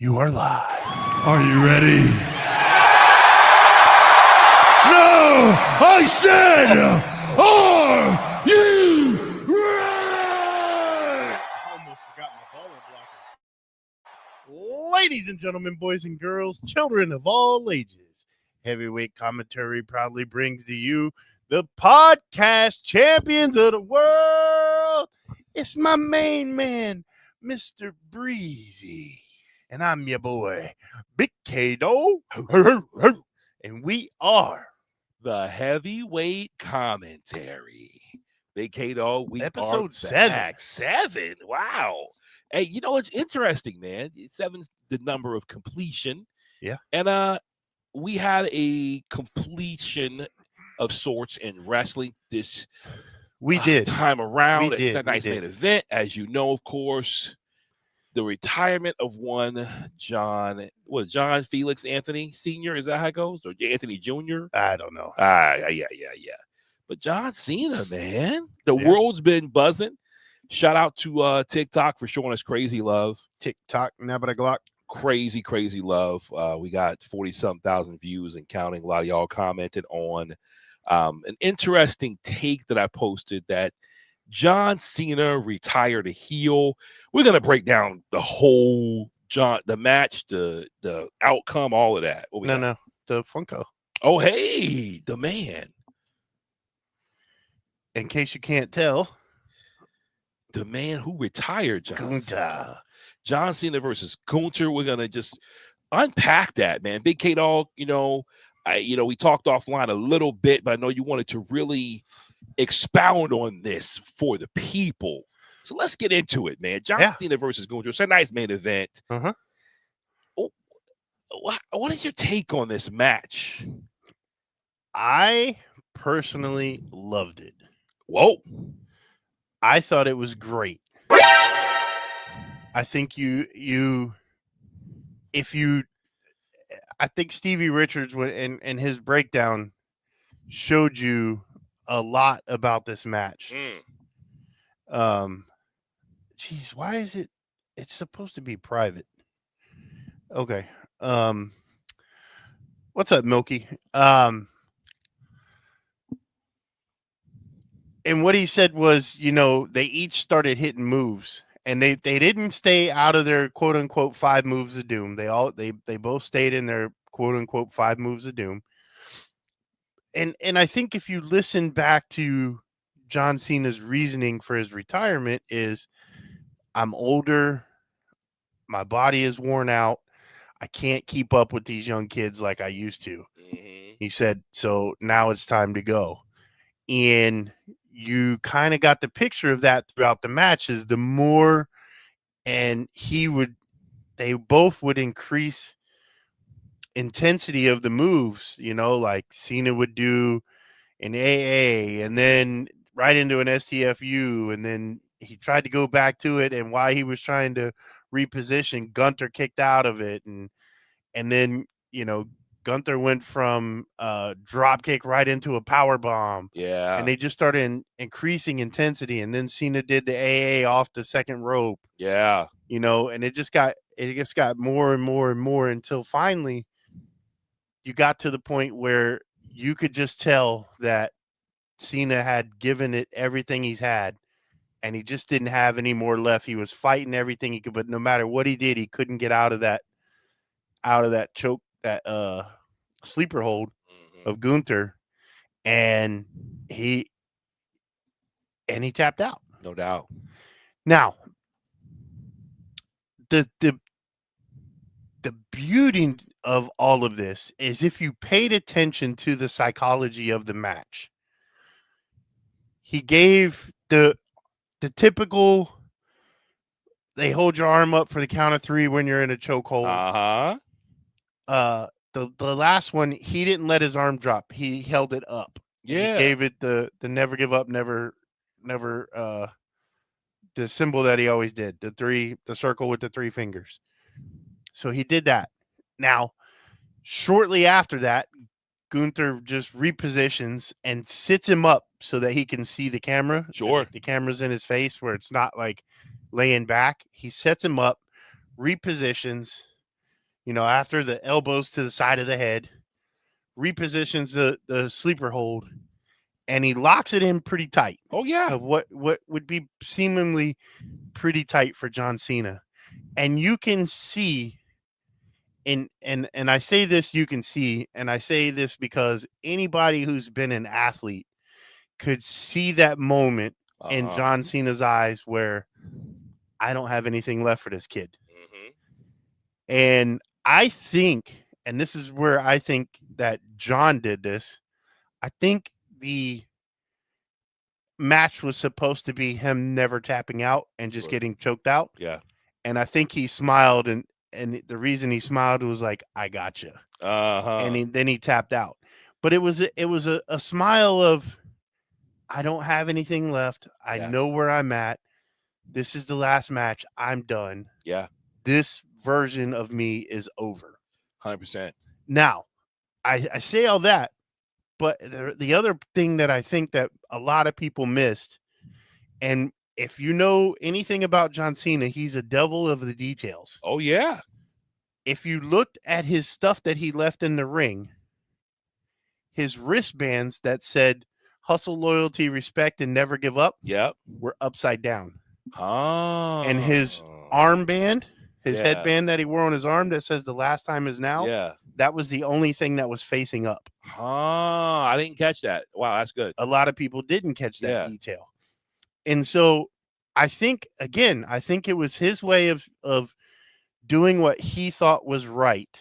You are live. Are you ready? No! I said, are you ready? Almost forgot my baller blockers. Ladies and gentlemen, boys and girls, children of all ages, Heavyweight Commentary proudly brings to you the podcast champions of the world. It's my main man, Mr. Breezy. And I'm your boy, Big K-Do. And we are the Heavyweight Commentary. Big K-Do, we Episode are 7. back. 7. Wow. Hey, you know, it's interesting, man. 7's the number of completion. Yeah. And we had a completion of sorts in wrestling this we did time around. We It's did. a nice main event. As you know, of course, the retirement of one John Felix Anthony Sr., is that how it goes? Or Anthony Jr.? I don't know. Yeah. But John Cena, man, the world's been buzzing. Shout out to TikTok for showing us crazy love. TikTok, Nabba Glock. Crazy love. We got 40-something thousand views and counting. A lot of y'all commented on an interesting take that I posted that John Cena retired a heel. We're gonna break down the whole the match, the outcome, all of that. No, the Funko. Oh, hey, the man. In case you can't tell, the man who retired John Gunther. Cena. John Cena versus Gunther. We're gonna just unpack that, man. Big K-Dog, we talked offline a little bit, but I know you wanted to really expound on this for the people. So let's get into it, man. John Cena versus Gunther. It's a nice main event. Uh-huh. What is your take on this match? I personally loved it. Whoa. I thought it was great. I think I think Stevie Richards and his breakdown showed you a lot about this match. Geez, why is it's supposed to be private? Okay. What's up, Milky? And what he said was, they each started hitting moves, and they didn't stay out of their quote unquote 5 moves of doom. They both stayed in their quote unquote 5 moves of doom. And I think if you listen back to John Cena's reasoning for his retirement is, I'm older, my body is worn out, I can't keep up with these young kids like I used to. Mm-hmm. He said, so now it's time to go. And you kind of got the picture of that throughout the matches. The more, and they both would increase intensity of the moves, like Cena would do an AA and then right into an STFU, and then he tried to go back to it, and while he was trying to reposition, Gunther kicked out of it, and then Gunther went from drop kick right into a power bomb. Yeah. And they just started increasing intensity, and then Cena did the AA off the second rope. Yeah. And it just got more and more and more until finally you got to the point where you could just tell that Cena had given it everything he's had, and he just didn't have any more left. He was fighting everything he could, but no matter what he did, he couldn't get out of that choke, that sleeper hold of Gunther, and he tapped out. No doubt. Now, the beauty of all of this is if you paid attention to the psychology of the match. He gave the typical, they hold your arm up for the count of 3 when you're in a chokehold. The last one, he didn't let his arm drop. He held it up. Yeah. He gave it the never give up, never the symbol that he always did, the circle with the 3 fingers. So he did that. Now, shortly after that, Gunther just repositions and sits him up so that he can see the camera. Sure. The camera's in his face where it's not like laying back. He sets him up, repositions, after the elbows to the side of the head, repositions the sleeper hold, and he locks it in pretty tight. Oh yeah. Of what would be seemingly pretty tight for John Cena. And you can see, and I say this, you can see, and I say this because anybody who's been an athlete could see that moment in John Cena's eyes where I don't have anything left for this kid. And I think, and this is where I think that John did this, I think the match was supposed to be him never tapping out and just getting choked out. Yeah. And I think he smiled, and the reason he smiled was like, I got you. And then he tapped out. But it was a smile of, I don't have anything left. I know where I'm at. This is the last match. I'm done. Yeah. This version of me is over. 100%. Now, I say all that, but the other thing that I think that a lot of people missed, and if you know anything about John Cena, he's a devil of the details. Oh, yeah. If you looked at his stuff that he left in the ring, his wristbands that said hustle, loyalty, respect, and never give up were upside down. And his armband, his headband that he wore on his arm that says the last time is now, that was the only thing that was facing up. I didn't catch that. Wow, that's good. A lot of people didn't catch that detail. And so I think it was his way of doing what he thought was right,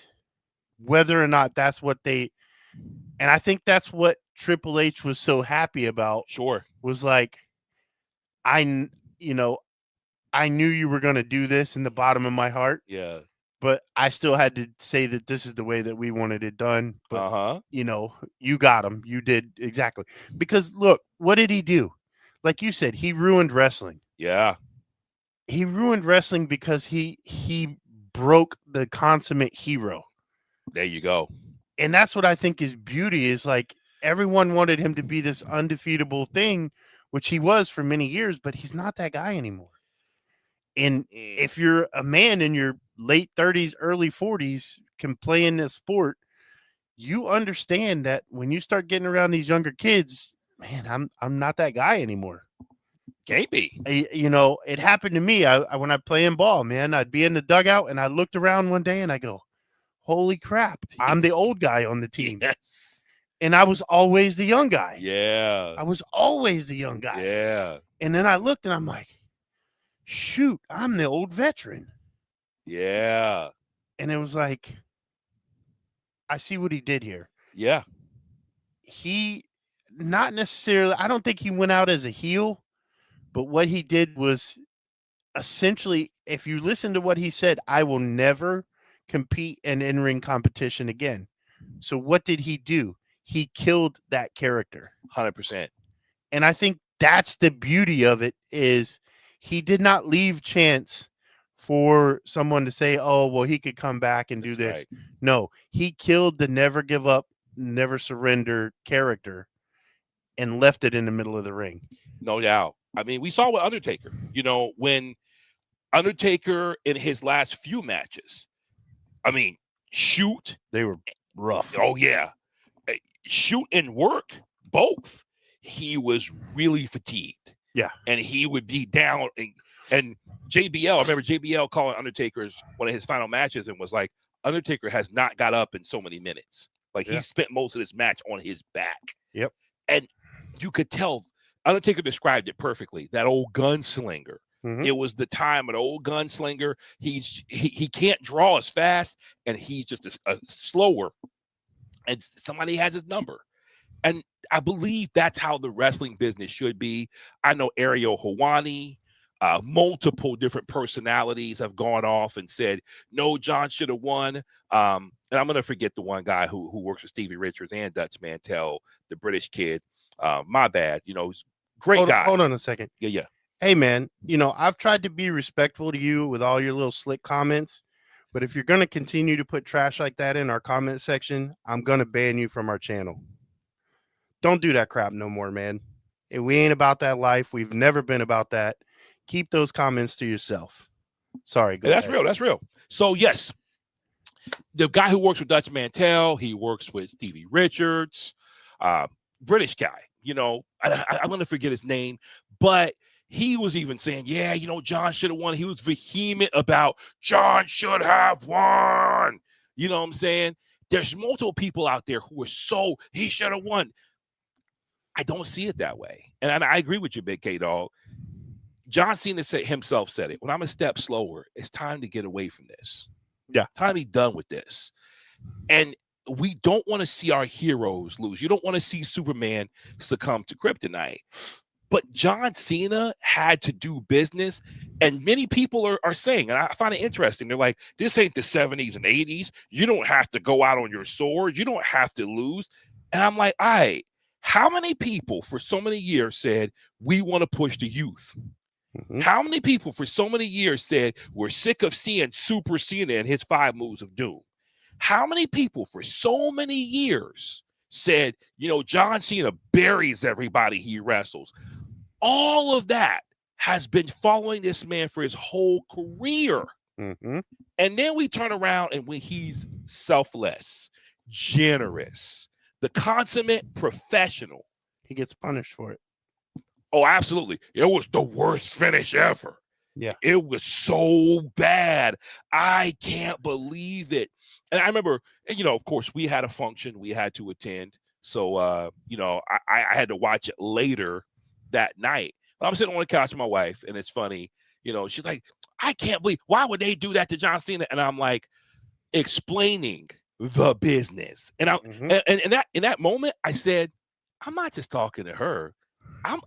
whether or not that's what and I think that's what Triple H was so happy about. Sure. Was like, I knew you were going to do this in the bottom of my heart. Yeah. But I still had to say that this is the way that we wanted it done. But, you got him. You did exactly. Because, look, what did he do? Like you said, he ruined wrestling. Yeah. He ruined wrestling because he broke the consummate hero. There you go. And that's what I think is beauty, is like everyone wanted him to be this undefeatable thing, which he was for many years, but he's not that guy anymore. And if you're a man in your late 30s, early 40s, can play in this sport, you understand that when you start getting around these younger kids, man, I'm not that guy anymore. Can't be. It happened to me. When I play in ball, man, I'd be in the dugout and I looked around one day and I go, holy crap, I'm the old guy on the team. Yes. And I was always the young guy. Yeah. I was always the young guy. Yeah. And then I looked and I'm like, shoot, I'm the old veteran. Yeah. And it was like, I see what he did here. Yeah. He, not necessarily, I don't think he went out as a heel, but what he did was essentially, if you listen to what he said, I will never compete in in-ring competition again. So what did he do? He killed that character. 100%. And I think that's the beauty of it, is he did not leave chance for someone to say, oh, well, he could come back and do this. Right. No, he killed the never give up, never surrender character and left it in the middle of the ring. No doubt. I mean, we saw with Undertaker, when Undertaker in his last few matches, I mean, shoot. They were rough. Oh, yeah. Shoot and work, both. He was really fatigued. Yeah. And he would be down. And JBL, I remember JBL calling Undertaker's one of his final matches and was like, Undertaker has not got up in so many minutes. Like, he spent most of this match on his back. Yep. And you could tell, Undertaker described it perfectly, that old gunslinger. Mm-hmm. It was the time of the old gunslinger. He can't draw as fast, and he's just a slower. And somebody has his number. And I believe that's how the wrestling business should be. I know Ariel Helwani, multiple different personalities have gone off and said, no, John should have won. And I'm going to forget the one guy who works with Stevie Richards and Dutch Mantel, the British kid. My bad. He's great guy. Hold on a second. Yeah. Hey, man, I've tried to be respectful to you with all your little slick comments. But if you're going to continue to put trash like that in our comment section, I'm going to ban you from our channel. Don't do that crap no more, man. We ain't about that life. We've never been about that. Keep those comments to yourself. Sorry. That's real. So, yes, The guy who works with Dutch Mantel, he works with Stevie Richards, British guy. I'm going to forget his name, but he was even saying, yeah, John should have won. He was vehement about John should have won. You know what I'm saying? There's multiple people out there who are he should have won. I don't see it that way. And I agree with you, Big K Dog. John Cena himself said it. When I'm a step slower, it's time to get away from this. Yeah. Time to be done with this. And we don't want to see our heroes lose. You don't want to see Superman succumb to kryptonite. But John Cena had to do business. And many people are saying, and I find it interesting, they're like, this ain't the 70s and 80s. You don't have to go out on your sword. You don't have to lose. And I'm like, all right, how many people for so many years said, we want to push the youth? Mm-hmm. How many people for so many years said, we're sick of seeing Super Cena and his 5 moves of doom? How many people for so many years said, John Cena buries everybody he wrestles? All of that has been following this man for his whole career. Mm-hmm. And then we turn around and when he's selfless, generous, the consummate professional, he gets punished for it. Oh, absolutely. It was the worst finish ever. Yeah. It was so bad. I can't believe it. And I remember, of course, we had a function we had to attend. So, I had to watch it later that night. But I'm sitting on the couch with my wife, and it's funny. She's like, I can't believe, why would they do that to John Cena? And I'm like, explaining the business. And in that moment, I said, I'm not just talking to her.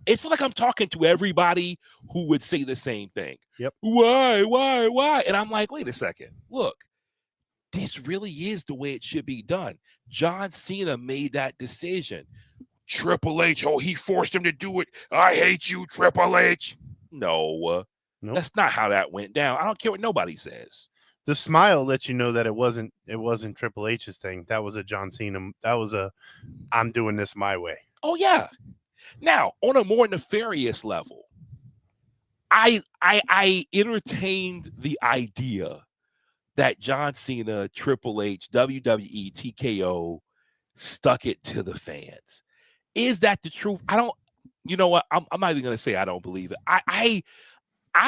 It's like I'm talking to everybody who would say the same thing. Yep. Why? And I'm like, wait a second. Look, this really is the way it should be done. John Cena made that decision. Triple H, he forced him to do it. I hate you, Triple H. No, that's not how that went down. I don't care what nobody says. The smile lets you know that it wasn't Triple H's thing. That was a John Cena. That was I'm doing this my way. Oh, yeah. Now, on a more nefarious level, I entertained the idea that John Cena, Triple H, WWE, TKO stuck it to the fans. Is that the truth? I don't. You know what? I'm not even going to say I don't believe it. I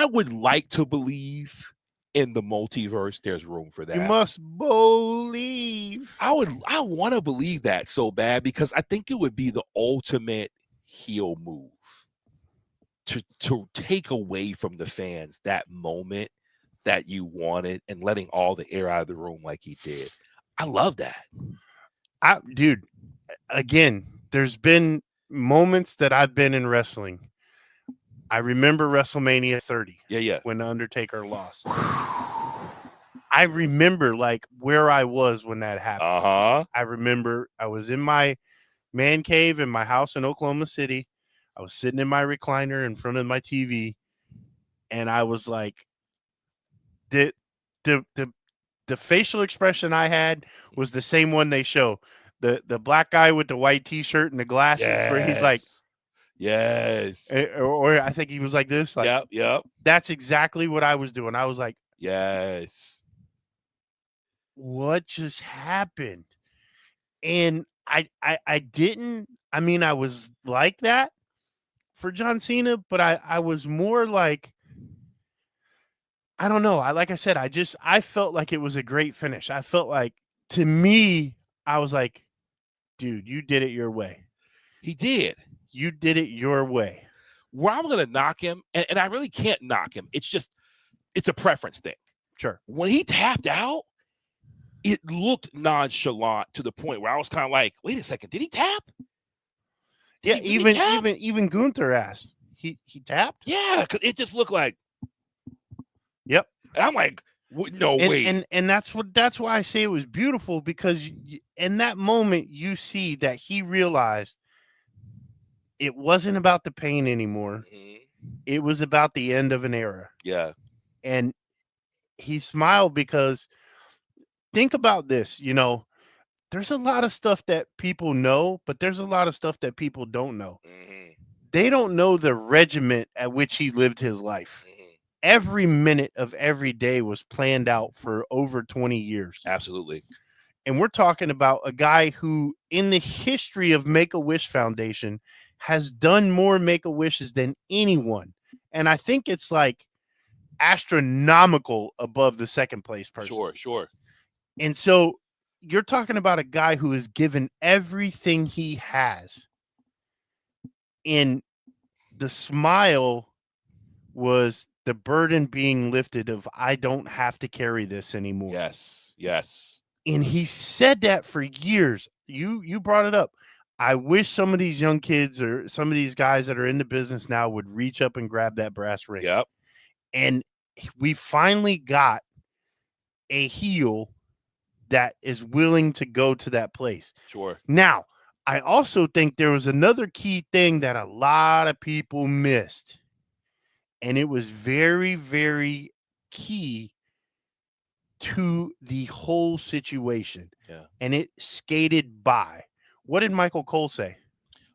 would like to believe in the multiverse. There's room for that. You must believe. I want to believe that so bad because I think it would be the ultimate heel move to take away from the fans that moment that you wanted and letting all the air out of the room like he did. I love that. Dude, again, there's been moments that I've been in wrestling. I remember WrestleMania 30. Yeah. When Undertaker lost. I remember like where I was when that happened. Uh-huh. I remember I was in my man cave in my house in Oklahoma City. I was sitting in my recliner in front of my TV, and I was like, the facial expression I had was the same one they show. The black guy with the white T-shirt and the glasses, where he's like, yes, or I think he was like this. Like, yep. That's exactly what I was doing. I was like, yes, what just happened? And I didn't. I mean, I was like that for John Cena, but I was more like, I don't know. Like I said, I felt like it was a great finish. I felt like, to me, I was like, dude, you did it your way. He did. You did it your way. Where I'm going to knock him, and I really can't knock him. It's a preference thing. Sure. When he tapped out, it looked nonchalant to the point where I was kind of like, wait a second, did he tap? Even Gunther asked. He tapped? Yeah, because it just looked like. Yep. And I'm like, no way. And that's why I say it was beautiful, because in that moment you see that he realized it wasn't about the pain anymore. Mm-hmm. It was about the end of an era. Yeah. And he smiled because think about this, there's a lot of stuff that people know, but there's a lot of stuff that people don't know. Mm-hmm. They don't know the regiment at which he lived his life. Mm-hmm. every minute of every day was planned out for over 20 years. Absolutely. And we're talking about a guy who, in the history of Make-A-Wish Foundation, has done more Make-A-Wishes than anyone. And I think it's like astronomical above the second place person. Sure. And so you're talking about a guy who has given everything he has. And the smile was the burden being lifted of, I don't have to carry this anymore. Yes. And he said that for years. You brought it up. I wish some of these young kids or some of these guys that are in the business now would reach up and grab that brass ring. Yep. And we finally got a heel that is willing to go to that place. Sure. Now, I also think there was another key thing that a lot of people missed. And it was very, very key to the whole situation. Yeah. And it skated by. What did Michael Cole say?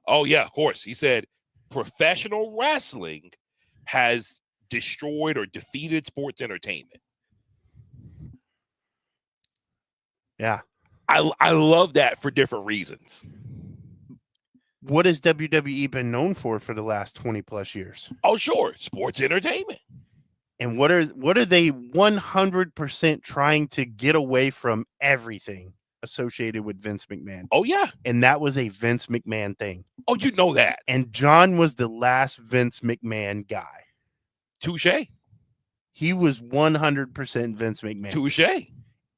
Oh, yeah, of course. He said professional wrestling has destroyed or defeated sports entertainment. Yeah. I love that for different reasons. What has WWE been known for the last 20 plus years? Oh, sure. Sports entertainment. And what are they 100% trying to get away from everything associated with Vince McMahon? Oh, yeah. And that was a Vince McMahon thing. Oh, you know that. And John was the last Vince McMahon guy. Touche. He was 100% Vince McMahon. Touche.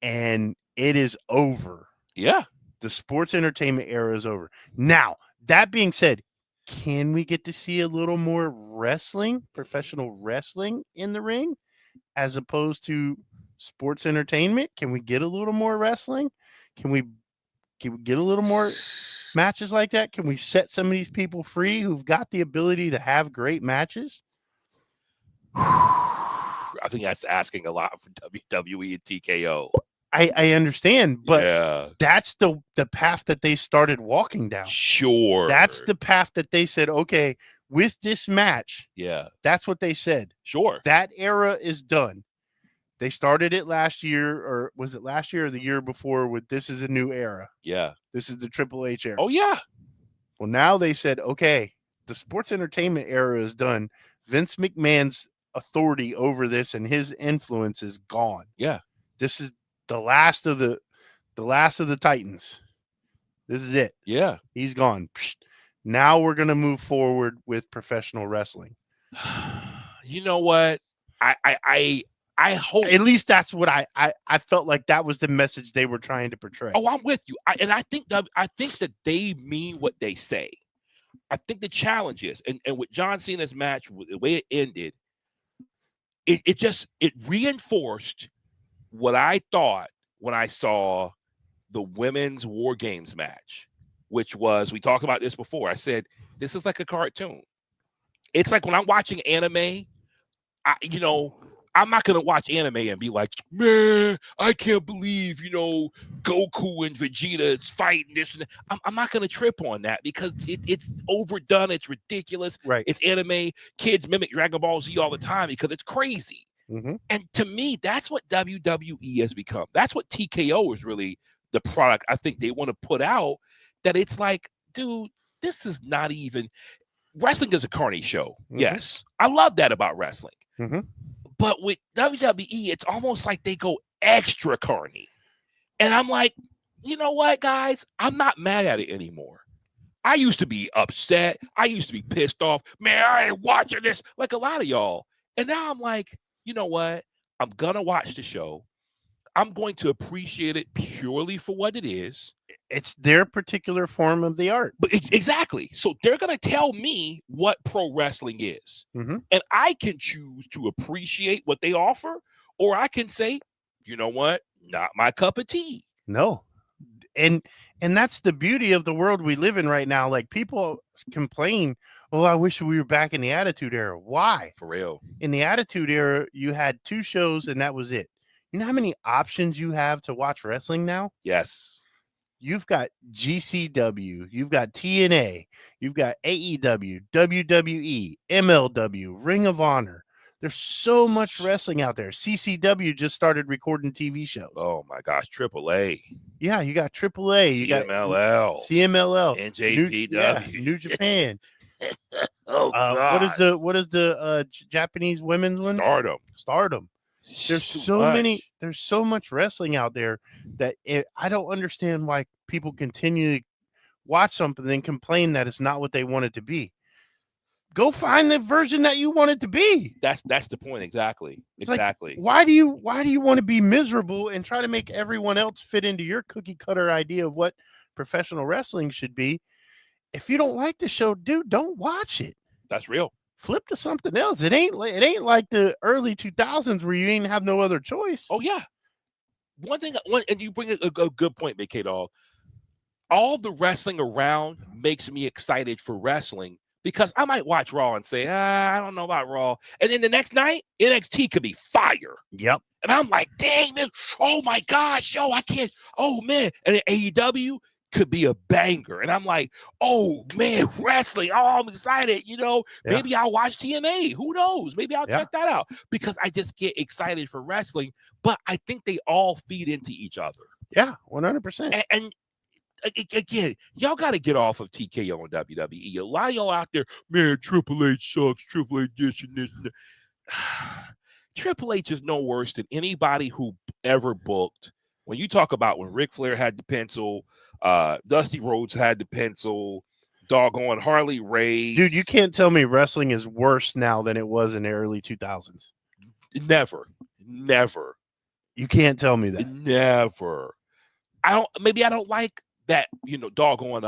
And it is over. Yeah. The sports entertainment era is over. Now, that being said, can we get to see a little more wrestling, professional wrestling in the ring, as opposed to sports entertainment? Can we get a little more wrestling? Can we get a little more matches like that? Can we set some of these people free who've got the ability to have great matches? I think that's asking a lot for WWE and TKO. I understand, but yeah, that's the path that they started walking down. Sure. That's the path that they said, okay, with this match, yeah, that's what they said. Sure. That era is done. They started it last year, or was it last year or the year before with this is a new era. Yeah. This is the Triple H era. Oh, yeah. Well, now they said, okay, the sports entertainment era is done. Vince McMahon's authority over this and his influence is gone. Yeah. This is the last of the Titans. This is it. Yeah. He's gone. Now we're going to move forward with professional wrestling. You know what? I hope at least that's what I felt like that was the message they were trying to portray. Oh, I'm with you. I think that they mean what they say. I think the challenge is, and with John Cena's match, the way it ended, it reinforced what I thought when I saw the women's War Games match, which was, we talked about this before. I said, this is like a cartoon. It's like when I'm watching anime, I'm not going to watch anime and be like, man, I can't believe, Goku and Vegeta is fighting this. And that. I'm not going to trip on that because it's overdone. It's ridiculous. Right. It's anime. Kids mimic Dragon Ball Z all the time because it's crazy. Mm-hmm. And to me, that's what WWE has become. That's what TKO is really the product I think they want to put out, that it's like, dude, this is not even – wrestling is a carny show. Mm-hmm. Yes. I love that about wrestling. Mm-hmm. But with WWE, it's almost like they go extra carny. And I'm like, you know what, guys? I'm not mad at it anymore. I used to be upset. I used to be pissed off. Man, I ain't watching this like a lot of y'all. And now I'm like, you know what? I'm going to watch the show. I'm going to appreciate it purely for what it is. It's their particular form of the art. But exactly. So they're going to tell me what pro wrestling is. Mm-hmm. And I can choose to appreciate what they offer, or I can say, you know what? Not my cup of tea. No. And that's the beauty of the world we live in right now. Like, people complain, oh, I wish we were back in the Attitude Era. Why? For real. In the Attitude Era, you had 2 shows and that was it. You know how many options you have to watch wrestling now? Yes. You've got GCW, you've got TNA, you've got AEW, WWE, MLW, Ring of Honor. There's so much wrestling out there. CCW just started recording TV shows. Oh my gosh, AAA, Yeah, you got AAA, you got CMLL, CMLL, NJPW. New Japan. Oh What is God, the Japanese women's one? Stardom. There's Too so many. much. There's so much wrestling out there that I don't understand why people continue to watch something and then complain that it's not what they want it to be. Go find the version that you want it to be. That's the point exactly. Exactly. Like, why do you want to be miserable and try to make everyone else fit into your cookie cutter idea of what professional wrestling should be? If you don't like the show, dude, don't watch it. That's real. Flip to something else. It ain't like the early 2000s where you ain't have no other choice. Oh yeah. And you bring a good point, Big K-Dog. All the wrestling around makes me excited for wrestling because I might watch Raw and say, I don't know about Raw. And then the next night, NXT could be fire. Yep. And I'm like, dang, man, oh my gosh, yo, I can't, oh man. And then AEW could be a banger. And I'm like, oh man, wrestling. Oh, I'm excited. Maybe I'll watch TNA. Who knows? Maybe I'll check that out because I just get excited for wrestling. But I think they all feed into each other. Yeah, 100%. And again, y'all got to get off of TKO and WWE. A lot of y'all out there, man, Triple H sucks. Triple H this and this and that. Triple H is no worse than anybody who ever booked. When you talk about when Ric Flair had the pencil, Dusty Rhodes had the pencil, doggone Harley Race. Dude, you can't tell me wrestling is worse now than it was in the early 2000s. Never. You can't tell me that. Never. I don't like that, doggone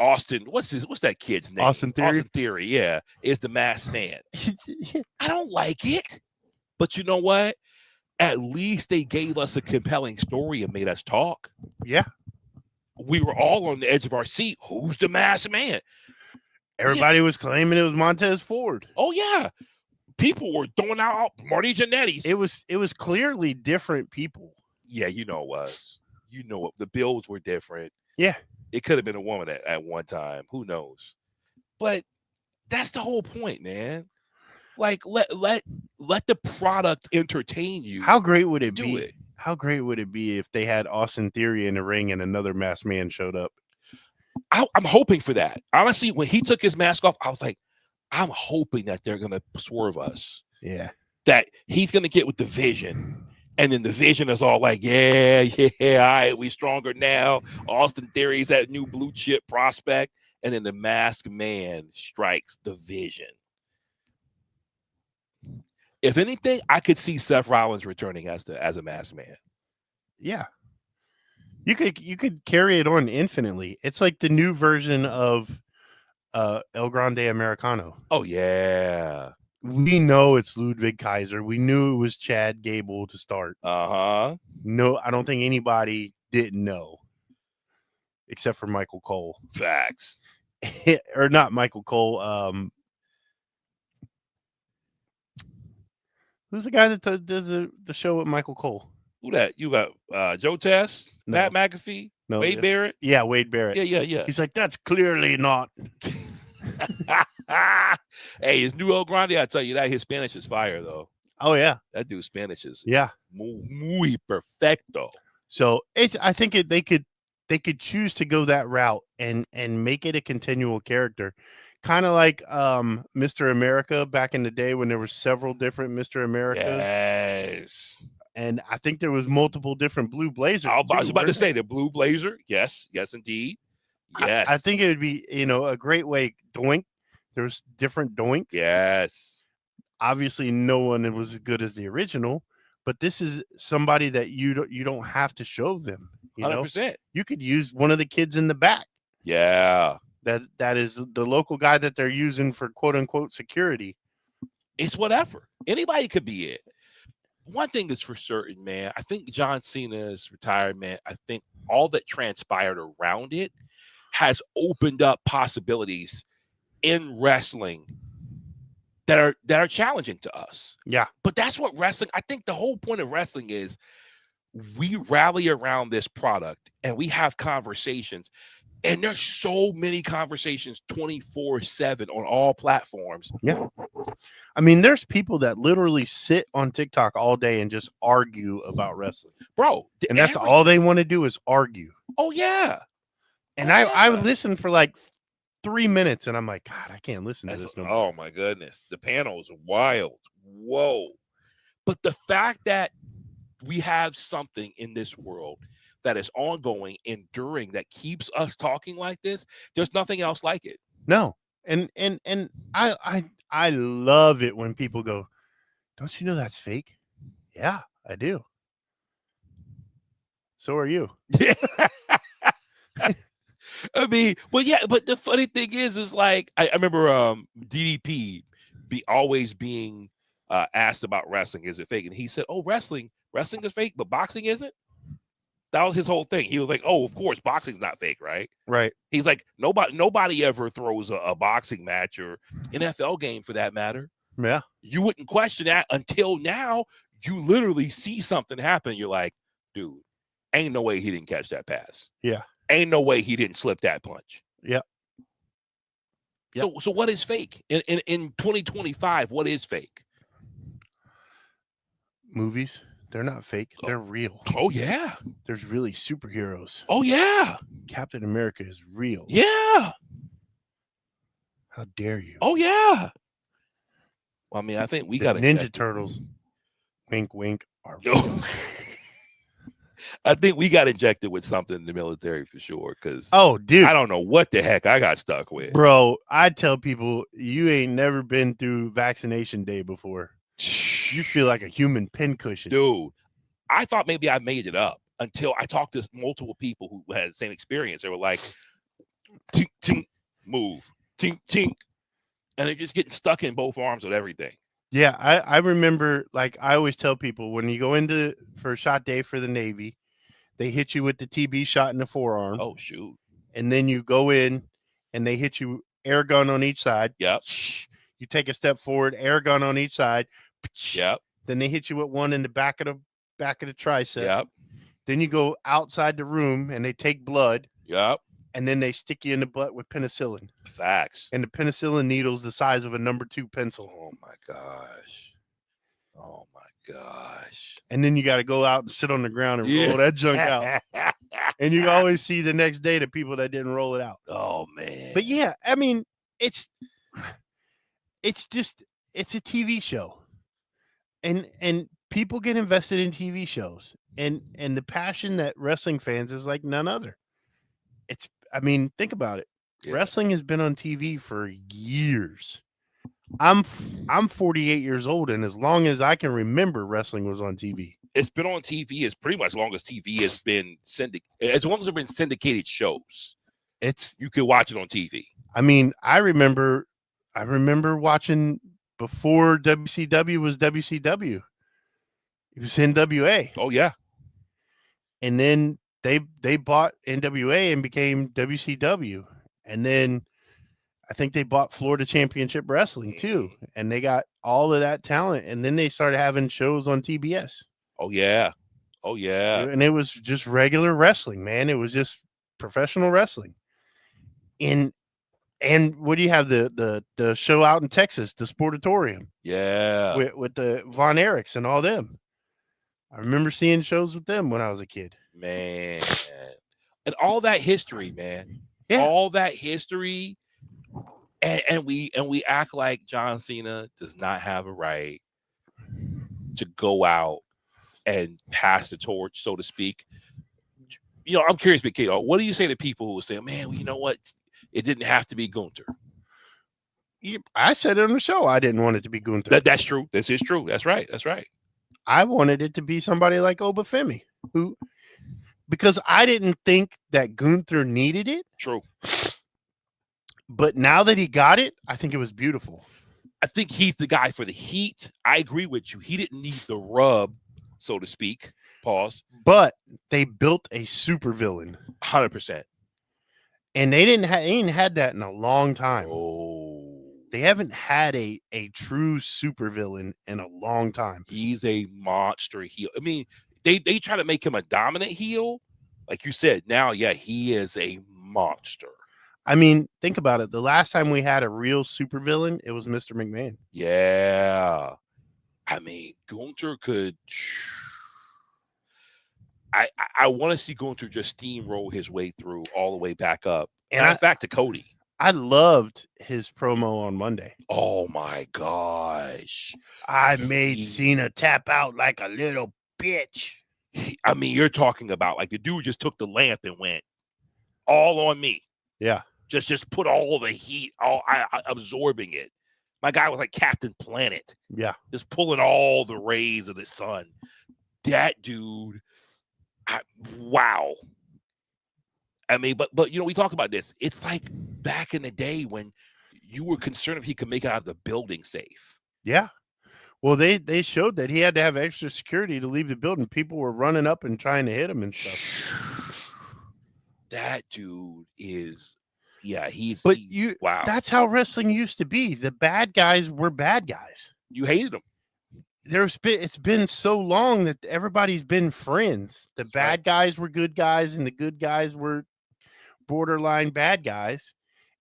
Austin. What's that kid's name? Austin Theory? Austin Theory, yeah, is the masked man. I don't like it. But you know what? At least they gave us a compelling story and made us talk. Yeah. We were all on the edge of our seat. Who's the masked man? Everybody was claiming it was Montez Ford. Oh, yeah. People were throwing out Marty Jannetty. It was clearly different people. Yeah, it was. The builds were different. Yeah. It could have been a woman at one time. Who knows? But that's the whole point, man. Like, let the product entertain you. How great would it be? How great would it be if they had Austin Theory in the ring and another masked man showed up? I'm hoping for that. Honestly, when he took his mask off, I was like, I'm hoping that they're going to swerve us. Yeah. That he's going to get with the Vision. And then the Vision is all like, yeah, all right, we stronger now. Austin Theory's that new blue chip prospect. And then the masked man strikes the Vision. If anything, I could see Seth Rollins returning as a masked man. Yeah. You could carry it on infinitely. It's like the new version of El Grande Americano. Oh, yeah. We know it's Ludwig Kaiser. We knew it was Chad Gable to start. Uh-huh. No, I don't think anybody didn't know. Except for Michael Cole. Facts. Or not Michael Cole. Who's the guy that does the show with Michael Cole? Who that? You got Joe Tess, No. Pat McAfee, No, Wade Barrett? Yeah, Wade Barrett. Yeah. He's like, that's clearly not. Hey, his new El Grande, I tell you that, his Spanish is fire, though. Oh, yeah. That dude's Spanish is muy perfecto. So I think they could choose to go that route and make it a continual character. Kind of like Mr. America back in the day when there were several different Mr. Americas. Yes. And I think there was multiple different Blue Blazers. I was about to say the Blue Blazer. Yes, indeed. Yes. I think it would be, a great way. Doink. There's different Doinks. Yes. Obviously, no one was as good as the original, but this is somebody that you don't have to show them. 100%. You could use one of the kids in the back. Yeah. That is the local guy that they're using for quote unquote security. It's whatever. Anybody could be it. One thing is for certain, man. I think John Cena's retirement, I think all that transpired around it has opened up possibilities in wrestling that are challenging to us. Yeah. But that's what wrestling, I think the whole point of wrestling is we rally around this product and we have conversations. And there's so many conversations 24/7 on all platforms. Yeah. I mean, there's people that literally sit on TikTok all day and just argue about wrestling. Bro. And that's all they want to do is argue. Oh, yeah. And Oh, I yeah. listened for like 3 minutes and I'm like, God, I can't listen to this no more. Oh, my goodness. The panels are wild. Whoa. But the fact that we have something in this world that is ongoing, enduring, that keeps us talking like this, there's nothing else like it. No. And I love it when people go, don't you know that's fake? Yeah, I do. So are you. Yeah. I mean, well, yeah, but the funny thing is like I remember DDP always being asked about wrestling, is it fake? And he said, oh, wrestling is fake, but boxing isn't. That was his whole thing. He was like, oh, of course, boxing's not fake, right? Right. He's like, nobody ever throws a boxing match or NFL game for that matter. Yeah. You wouldn't question that until now. You literally see something happen. You're like, dude, ain't no way he didn't catch that pass. Yeah. Ain't no way he didn't slip that punch. Yep. Yep. So what is fake? In 2025, what is fake? Movies. They're not fake. They're real. Oh, yeah. There's really superheroes. Oh, yeah. Captain America is real. Yeah. How dare you? Oh, yeah. Well, I mean, I think we got Ninja Turtles. Wink, wink. Are real. I think we got injected with something in the military for sure. Because dude, I don't know what the heck I got stuck with. Bro, I tell people you ain't never been through vaccination day before. You feel like a human pincushion. Dude, I thought maybe I made it up until I talked to multiple people who had the same experience. They were like, tink, tink, move, tink, tink. And they're just getting stuck in both arms with everything. Yeah, I remember, like, I always tell people when you go into for a shot day for the Navy, they hit you with the TB shot in the forearm. Oh, shoot. And then you go in and they hit you air gun on each side. Yep. You take a step forward, air gun on each side. Yep. Then they hit you with one in the back of the tricep. Yep. Then you go outside the room and they take blood. Yep. And then they stick you in the butt with penicillin. Facts. And the penicillin needle's the size of a number 2 pencil. Oh my gosh. Oh my gosh. And then you got to go out and sit on the ground and roll that junk out. And you always see the next day the people that didn't roll it out. Oh man. But yeah, I mean, it's a TV show. And people get invested in TV shows. And the passion that wrestling fans is like none other. I mean, think about it. Yeah. Wrestling has been on TV for years. I'm 48 years old, and as long as I can remember, wrestling was on TV. It's been on TV as pretty much as long as TV has been as long as there have been syndicated shows. You could watch it on TV. I mean, I remember watching before WCW was WCW. It was NWA. Oh yeah. And then they bought NWA and became WCW. And then I think they bought Florida Championship Wrestling too. And they got all of that talent. And then they started having shows on TBS. Oh, yeah. Oh, yeah. And it was just regular wrestling, man. It was just professional wrestling. And what do you have? The show out in Texas, the Sportatorium. Yeah. With the Von Erichs and all them. I remember seeing shows with them when I was a kid. Man. And all that history, man. Yeah. All that history. And we act like John Cena does not have a right to go out and pass the torch, so to speak. You know, I'm curious, Big K, what do you say to people who say, man, well, you know what? It didn't have to be Gunther. I said it on the show. I didn't want it to be Gunther. That's true. This is true. That's right. That's right. I wanted it to be somebody like Obafemi, because I didn't think that Gunther needed it. True. But now that he got it, I think it was beautiful. I think he's the guy for the heat. I agree with you. He didn't need the rub, so to speak. Pause. But they built a supervillain. 100%. And they ain't had that in a long time. Oh. They haven't had a true supervillain in a long time. He's a monster heel. I mean, they try to make him a dominant heel. Like you said, now, yeah, he is a monster. I mean, think about it. The last time we had a real supervillain, it was Mr. McMahon. Yeah. I mean, Gunther could. I want to see Gunther just steamroll his way through all the way back up. And In fact, to Cody. I loved his promo on Monday. Oh my gosh. I made Cena tap out like a little bitch. I mean, you're talking about like the dude just took the lamp and went all on me. Yeah. Just put all the heat, absorbing it. My guy was like Captain Planet. Yeah. Just pulling all the rays of the sun. That dude, wow. I mean, but we talk about this. It's like back in the day when you were concerned if he could make it out of the building safe. Yeah. Well, they showed that he had to have extra security to leave the building. People were running up and trying to hit him and stuff. That dude is, wow. That's how wrestling used to be. The bad guys were bad guys. You hated them. It's been so long that everybody's been friends. The bad guys were good guys and the good guys were borderline bad guys.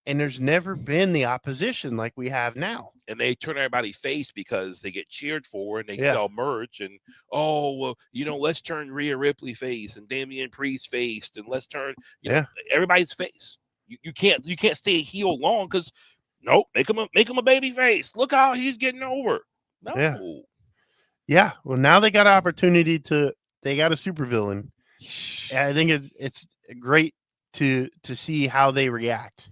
And there's never been the opposition like we have now. And they turn everybody face because they get cheered for and they sell merch. And, let's turn Rhea Ripley face and Damian Priest face. And let's turn everybody's face. You can't stay a heel long because, nope, make him a baby face. Look how he's getting over. No. Yeah. Well, now they got an opportunity they got a supervillain. I think it's great to see how they react.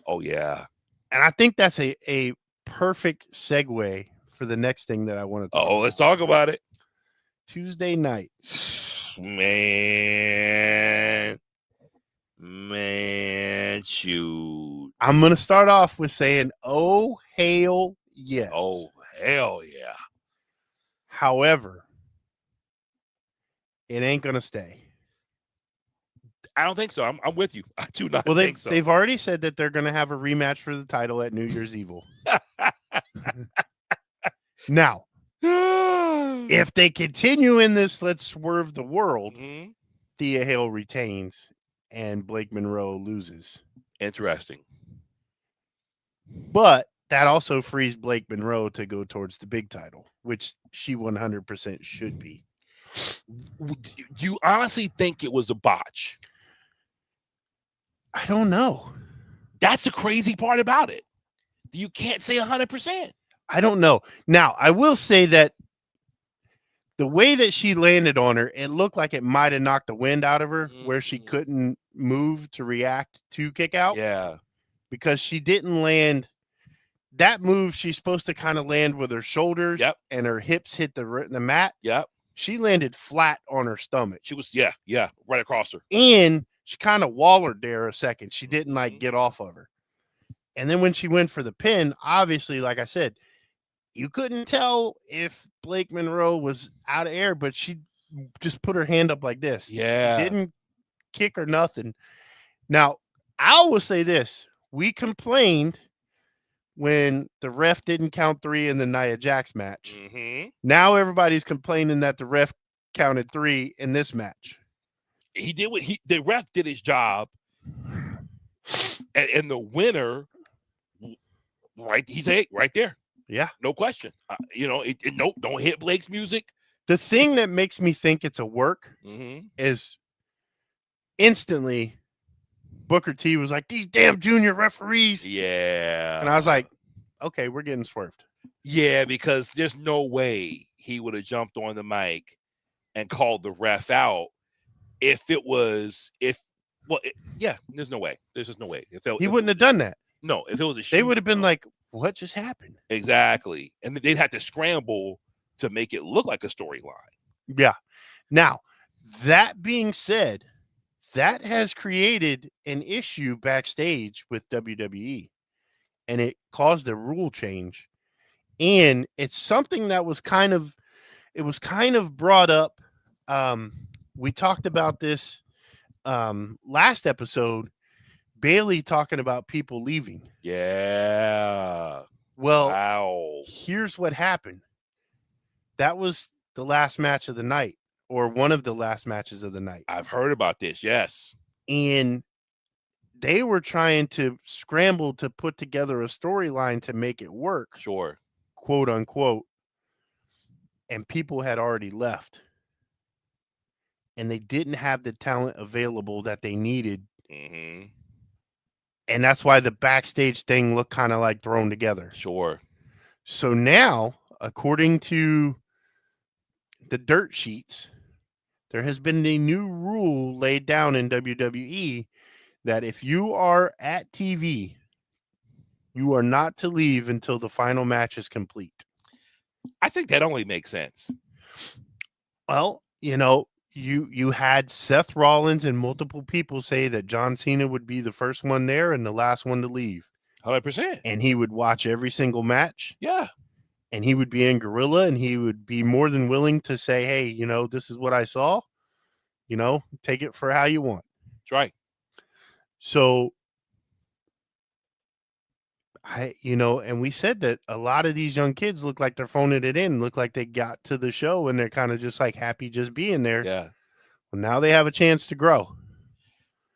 Oh, yeah. And I think that's a perfect segue for the next thing that I want to talk about. Let's talk about it. Tuesday night. Man, shoot. I'm going to start off with saying, oh, hail yes. Oh, hell yeah. However, it ain't going to stay. I don't think so. I'm with you. I do not think so. They've already said that they're going to have a rematch for the title at New Year's Evil. Now, if they continue in this, let's swerve the world, Thea Hale retains and Blake Monroe loses. Interesting. But that also frees Blake Monroe to go towards the big title, which she 100% should be. Do you honestly think it was a botch? I don't know. That's the crazy part about it. You can't say 100%. I don't know. Now, I will say that the way that she landed on her, it looked like it might have knocked the wind out of her where she couldn't move to react to kick out. Yeah. Because she didn't land that move. She's supposed to kind of land with her shoulders and her hips hit the mat. Yep. She landed flat on her stomach. She was, right across her. And she kind of wallered there a second. She didn't get off of her. And then when she went for the pin, obviously, like I said, you couldn't tell if Blake Monroe was out of air, but she just put her hand up like this. Yeah. She didn't kick or nothing. Now, I will say this. We complained when the ref didn't count 3 in the Nia Jax match. Now everybody's complaining that the ref counted 3 in this match. He did the ref did his job, and the winner, he's right there. Yeah, no question. Nope, don't hit Blake's music. The thing that makes me think it's a work is instantly Booker T was like, these damn junior referees. Yeah. And I was like, okay, we're getting swerved. Yeah, because there's no way he would have jumped on the mic and called the ref out there's no way. There's just no way. He wouldn't have done that. No, if it was a shoot, they would have been like, what just happened? Exactly. And they'd have to scramble to make it look like a storyline. Yeah. Now, that being said, that has created an issue backstage with WWE, and it caused a rule change. And it's something that was kind of brought up. We talked about this last episode, Bailey talking about people leaving. Yeah. Well, wow. Here's what happened. That was the last match of the night, or one of the last matches of the night. I've heard about this, yes. And they were trying to scramble to put together a storyline to make it work, Sure. quote unquote, and people had already left. And they didn't have the talent available that they needed. Mm-hmm. And that's why the backstage thing looked kind of like thrown together. Sure. So now, according to the dirt sheets, there has been a new rule laid down in WWE that if you are at TV, you are not to leave until the final match is complete. I think that only makes sense. Well, you had Seth Rollins and multiple people say that John Cena would be the first one there and the last one to leave. 100%. And he would watch every single match. Yeah. And he would be in Gorilla, and he would be more than willing to say, hey, this is what I saw. Take it for how you want. That's right. So and we said that a lot of these young kids look like they're phoning it in, look like they got to the show and they're kind of just like happy just being there. Yeah. Well, now they have a chance to grow.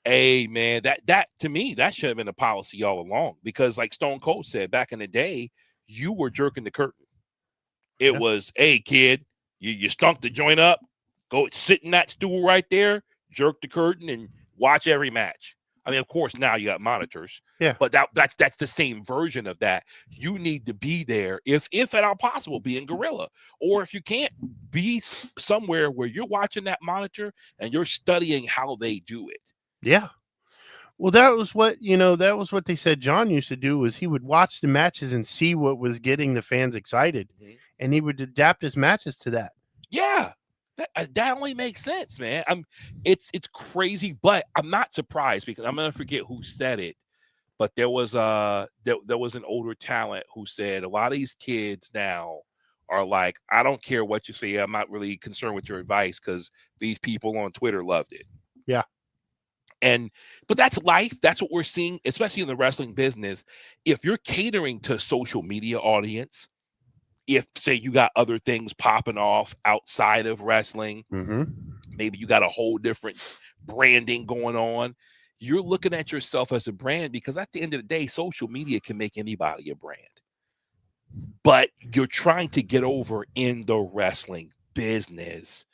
Hey, man, that to me, that should have been a policy all along, because like Stone Cold said back in the day, you were jerking the curtain. It was, hey, kid, you stunk the joint up. Go sit in that stool right there, jerk the curtain, and watch every match. I mean, of course, now you got monitors. Yeah. But that's the same version of that. You need to be there, if at all possible, be in Gorilla. Or if you can't, be somewhere where you're watching that monitor and you're studying how they do it. Yeah. Well, that was what they said John used to do, was he would watch the matches and see what was getting the fans excited. Mm-hmm. And he would adapt his matches to that. Yeah. That only makes sense, man. It's crazy, but I'm not surprised, because I'm gonna forget who said it, but there was there was an older talent who said a lot of these kids now are like, I don't care what you say, I'm not really concerned with your advice because these people on Twitter loved it. Yeah. But that's life. That's what we're seeing, especially in the wrestling business. If you're catering to a social media audience, if, say, you got other things popping off outside of wrestling, mm-hmm. maybe you got a whole different branding going on, you're looking at yourself as a brand, because at the end of the day, social media can make anybody a brand. But you're trying to get over in the wrestling business.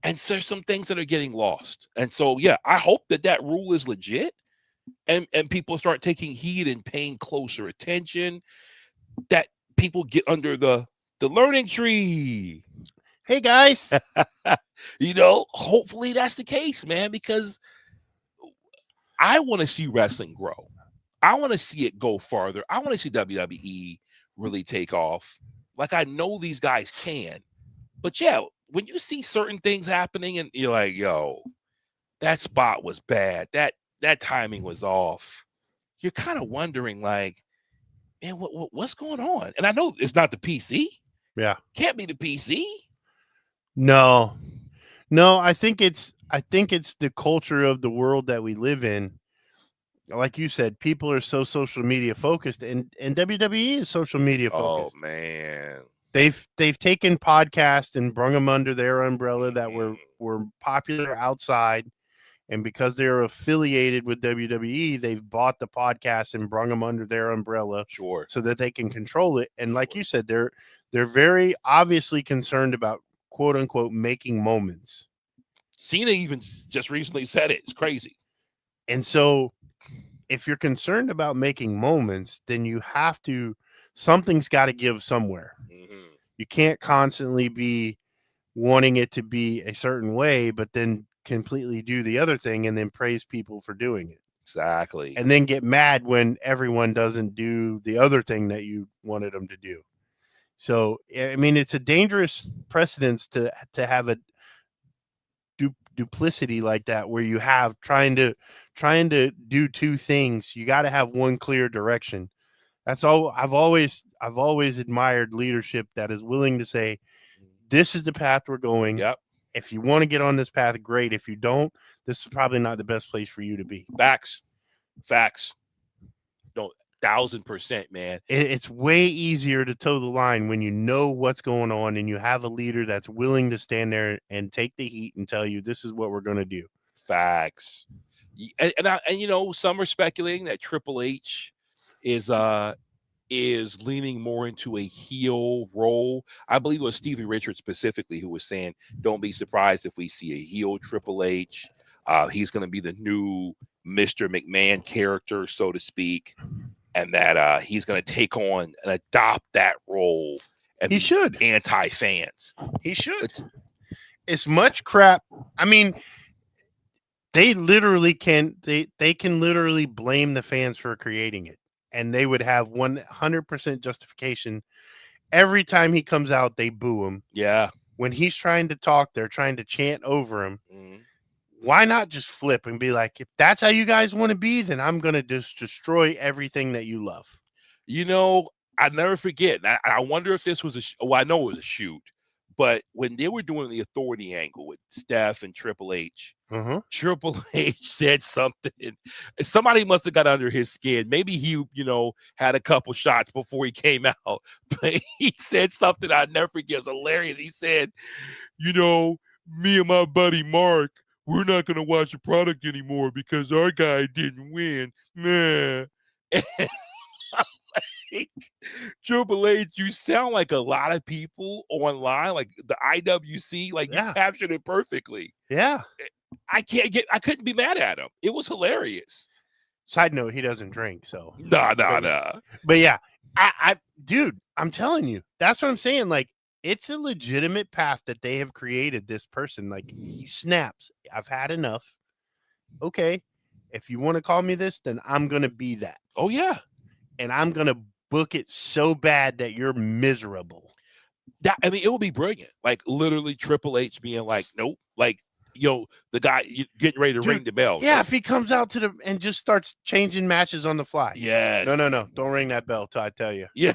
And so there's some things that are getting lost. And so, yeah, I hope that rule is legit and people start taking heed and paying closer attention, that people get under the learning tree. Hey, guys. Hopefully that's the case, man, because I want to see wrestling grow. I want to see it go farther. I want to see WWE really take off. Like, I know these guys can. But, yeah, when you see certain things happening and you're like, yo, that spot was bad, that timing was off, you're kind of wondering, like, man, what's going on? And I know it's not the PC. Yeah. Can't be the PC. No, I think it's the culture of the world that we live in. Like you said, people are so social media focused, and WWE is social media focused. Oh, man. They've taken podcasts and brung them under their umbrella that were popular outside. And because they're affiliated with WWE, they've bought the podcast and brung them under their umbrella. Sure. So that they can control it. And like you said, they're very obviously concerned about, quote unquote, making moments. Cena even just recently said it. It's crazy. And so if you're concerned about making moments, then something's got to give somewhere. Mm-hmm. You can't constantly be wanting it to be a certain way, but then completely do the other thing and then praise people for doing it. Exactly. And then get mad when everyone doesn't do the other thing that you wanted them to do. So, I mean, it's a dangerous precedence to have a duplicity like that, where you have trying to do two things. You got to have one clear direction. That's all. I've always admired leadership that is willing to say, this is the path we're going. Yep. If you want to get on this path, great. If you don't, this is probably not the best place for you to be. Facts. No, 1,000%, man. It's way easier to toe the line when you know what's going on and you have a leader that's willing to stand there and take the heat and tell you, this is what we're going to do. Facts. And some are speculating that Triple H is leaning more into a heel role. I believe it was Stevie Richards specifically who was saying, "Don't be surprised if we see a heel Triple H. He's going to be the new Mr. McMahon character, so to speak, and that he's going to take on and adopt that role." And He should. Anti-fans. He should. As much crap. I mean, they literally can. They can literally blame the fans for creating it, and they would have 100% justification. Every time he comes out, they boo him. Yeah. When he's trying to talk, they're trying to chant over him. Mm-hmm. Why not just flip and be like, if that's how you guys want to be, then I'm going to just destroy everything that you love. I never forget. I wonder if this was I know it was a shoot, but when they were doing the authority angle with Steph and Triple H, Triple H said something. Somebody must have got under his skin. Maybe he, had a couple shots before he came out, but he said something I never forget. It's hilarious. He said, me and my buddy Mark, we're not going to watch the product anymore because our guy didn't win. Nah. Like, Triple H, you sound like a lot of people online, like the IWC, like you captured it perfectly. Yeah. I couldn't be mad at him. It was hilarious. Side note, he doesn't drink, so. Nah. But yeah, dude, I'm telling you, that's what I'm saying. Like, it's a legitimate path that they have created this person. Like, he snaps. I've had enough. Okay. If you want to call me this, then I'm going to be that. Oh, yeah. And I'm going to book it so bad that you're miserable. It would be brilliant. Like, literally Triple H being like, nope. Like, the guy getting ready to ring the bell. Yeah, if he comes out and just starts changing matches on the fly. Yeah. No. Don't ring that bell till I tell you. Yeah.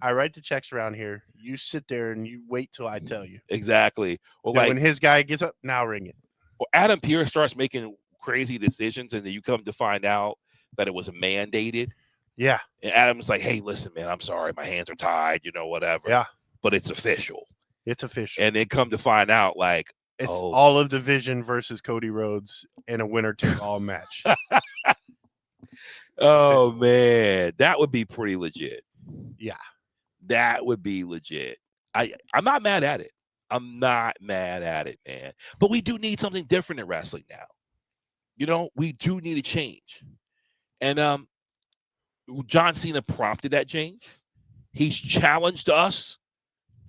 I write the checks around here. You sit there and you wait till I tell you. Exactly. Or when his guy gets up, now ring it. Or Adam Pearce starts making crazy decisions, and then you come to find out that it was mandated. Yeah. And Adam's like, hey, listen, man, I'm sorry. My hands are tied, whatever. Yeah. But it's official. It's official. And then come to find out, like, it's all of Division versus Cody Rhodes in a winner-take-all match. Oh, man. That would be pretty legit. Yeah. That would be legit. I'm not mad at it. I'm not mad at it, man. But we do need something different in wrestling now. We do need a change. And John Cena prompted that change. He's challenged us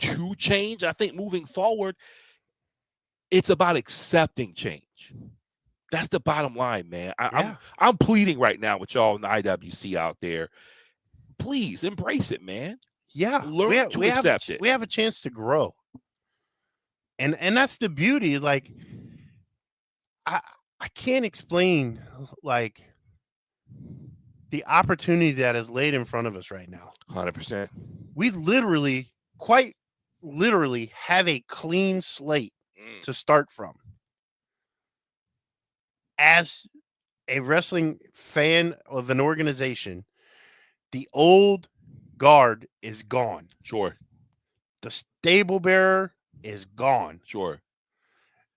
to change. I think moving forward, it's about accepting change. That's the bottom line, man. I'm pleading right now with y'all in the IWC out there. Please embrace it, man. Yeah. Learn to accept it. We have a chance to grow. And that's the beauty. Like, I can't explain, like, the opportunity that is laid in front of us right now. 100%. We quite literally have a clean slate to start from. As a wrestling fan of an organization, the old guard is gone. Sure. The stable bearer is gone. Sure.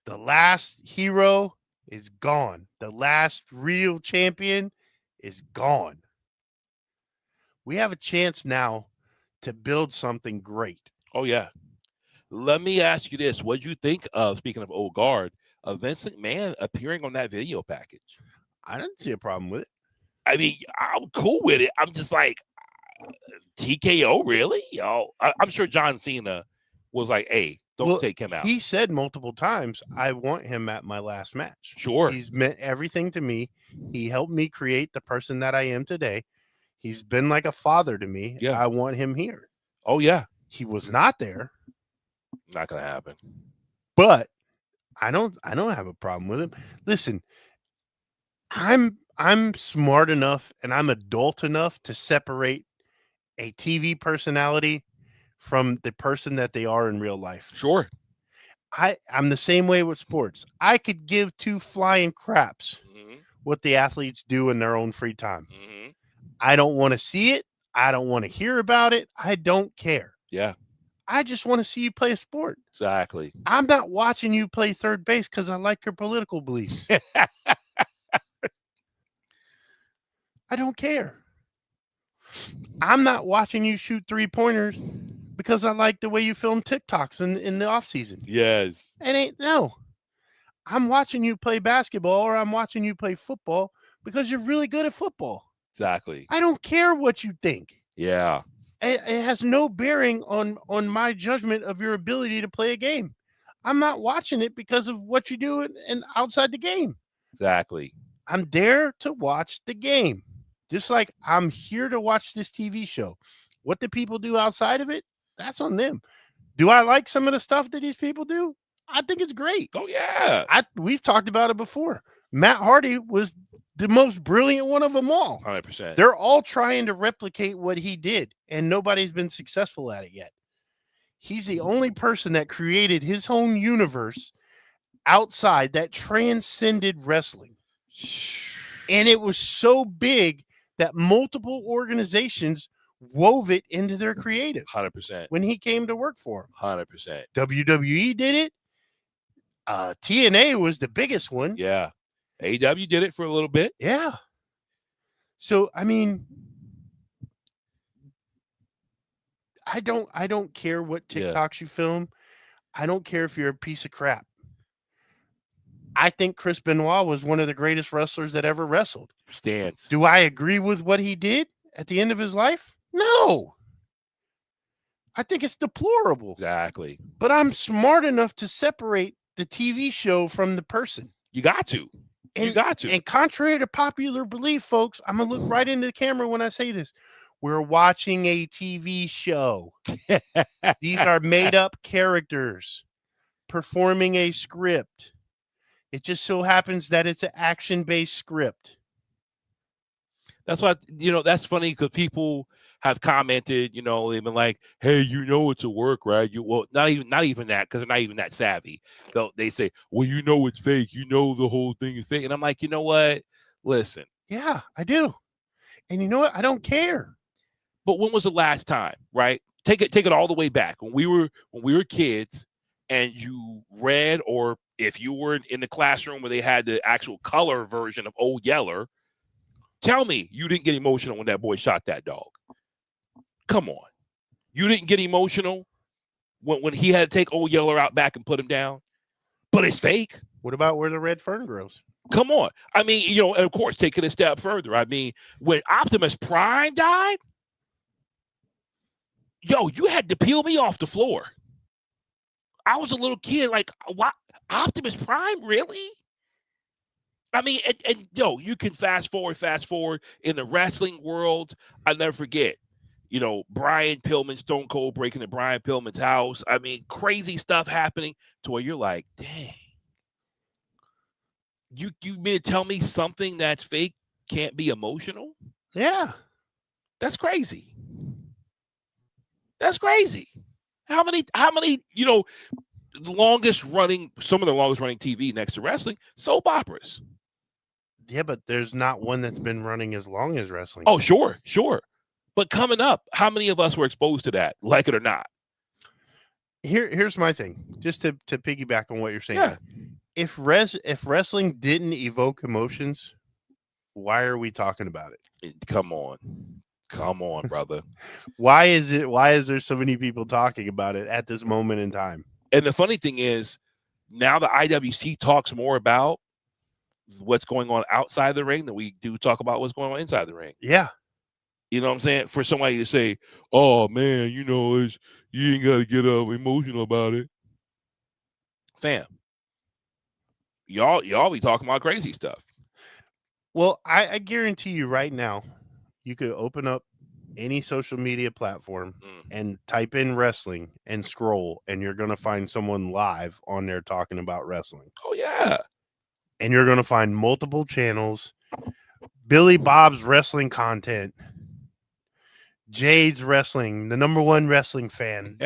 The last hero is gone. The last real champion is gone. We have a chance now to build something great. Oh, yeah. Let me ask you this. What did you think of, speaking of old guard, of Vince McMahon appearing on that video package? I didn't see a problem with it. I mean, I'm cool with it. I'm just like, TKO, really? I'm sure John Cena was like, hey, don't take him out. He said multiple times, I want him at my last match. Sure. He's meant everything to me. He helped me create the person that I am today. He's been like a father to me. Yeah. I want him here. Oh, yeah. He was not there. Not going to happen. But I don't have a problem with him. Listen, I'm smart enough and I'm adult enough to separate a TV personality from the person that they are in real life. Sure. I'm the same way with sports. I could give two flying craps what the athletes do in their own free time. I don't want to see it. I don't want to hear about it. I don't care. Yeah. I just want to see you play a sport. Exactly. I'm not watching you play third base because I like your political beliefs. I don't care. I'm not watching you shoot 3-pointers because I like the way you film TikToks in the off season. Yes. No. I'm watching you play basketball or I'm watching you play football because you're really good at football. Exactly. I don't care what you think. Yeah. It has no bearing on my judgment of your ability to play a game. I'm not watching it because of what you do and outside the game. Exactly. I'm there to watch the game. Just like I'm here to watch this TV show. What the people do outside of it, that's on them. Do I like some of the stuff that these people do? I think it's great. Oh, yeah. We've talked about it before. Matt Hardy was the most brilliant one of them all. 100%. They're all trying to replicate what he did, and nobody's been successful at it yet. He's the only person that created his own universe outside that transcended wrestling. And it was so big that multiple organizations wove it into their creative 100%. when he came to work for them. 100%. WWE did it. TNA was the biggest one. Yeah. AEW did it for a little bit. Yeah. So, I mean, I don't care what TikToks you film. I don't care if you're a piece of crap. I think Chris Benoit was one of the greatest wrestlers that ever wrestled. Stance. Do I agree with what he did at the end of his life? No. I think it's deplorable. Exactly. But I'm smart enough to separate the TV show from the person. You got to. You got to. And contrary to popular belief, folks, I'm going to look right into the camera when I say this. We're watching a TV show. These are made-up characters performing a script. It just so happens that it's an action-based script. That's why, that's funny because people have commented, they've been like, hey, it's a work, right? Not even that, because they're not even that savvy. They say, well, it's fake. The whole thing is fake. And I'm like, you know what? Listen. Yeah, I do. And you know what? I don't care. But when was the last time, right? Take it all the way back. When we were kids and you read, or if you were in the classroom where they had the actual color version of Old Yeller, tell me you didn't get emotional when that boy shot that dog. Come on. You didn't get emotional when he had to take Old Yeller out back and put him down? But it's fake. What about where the red fern grows? Come on. I mean, and of course, take it a step further. I mean, when Optimus Prime died, you had to peel me off the floor. I was a little kid, like, what? Optimus Prime, really? I mean, and you can fast forward in the wrestling world. I'll never forget, Brian Pillman, Stone Cold breaking into Brian Pillman's house. I mean, crazy stuff happening to where you're like, dang, you mean to tell me something that's fake can't be emotional? Yeah. That's crazy. That's crazy. How many, some of the longest running TV next to wrestling, soap operas. Yeah, but there's not one that's been running as long as wrestling. Oh, sure. But coming up, how many of us were exposed to that, like it or not? Here's my thing, just to piggyback on what you're saying. Yeah. If wrestling didn't evoke emotions, why are we talking about it? Come on, brother. Why is there so many people talking about it at this moment in time? And the funny thing is, now the IWC talks more about what's going on outside the ring than we do talk about what's going on inside the ring. Yeah. You know what I'm saying? For somebody to say, oh man, you ain't got to get emotional about it. Fam, y'all be talking about crazy stuff. Well, I guarantee you right now, you could open up any social media platform and type in wrestling and scroll, and you're going to find someone live on there talking about wrestling. Oh, yeah. And you're going to find multiple channels, Billy Bob's wrestling content, Jade's wrestling, the #1 wrestling fan,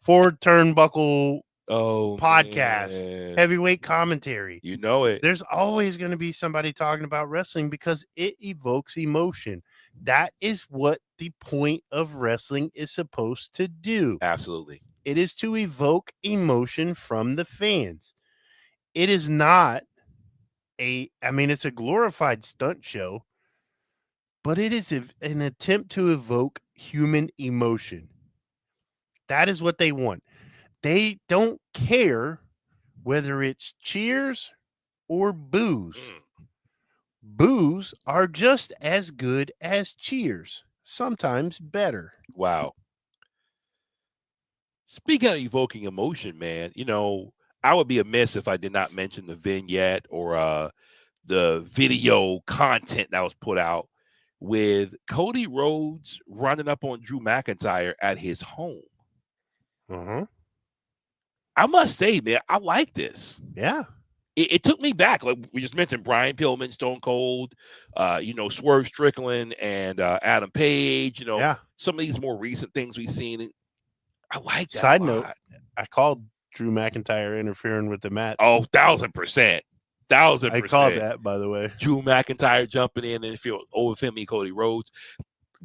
Ford Turnbuckle Oh, Podcast, man. heavyweight commentary. You know it. There's always going to be somebody talking about wrestling because it evokes emotion. That is what the point of wrestling is supposed to do. Absolutely. It is to evoke emotion from the fans. It is not it's a glorified stunt show, but it is an attempt to evoke human emotion. That is what they want. They don't care whether it's cheers or boos. Boos are just as good as cheers, sometimes better. Wow. Speaking of evoking emotion, man, I would be amiss if I did not mention the vignette or the video content that was put out with Cody Rhodes running up on Drew McIntyre at his home. Uh-huh. I must say, man, I like this. Yeah. It took me back. Like we just mentioned, Brian Pillman, Stone Cold, Swerve Strickland, and Adam Page. Some of these more recent things we've seen. I like that. Side note, I called Drew McIntyre interfering with the match. Oh, 1,000%. 1,000%. I called that, by the way. Drew McIntyre jumping in and overfilming Cody Rhodes.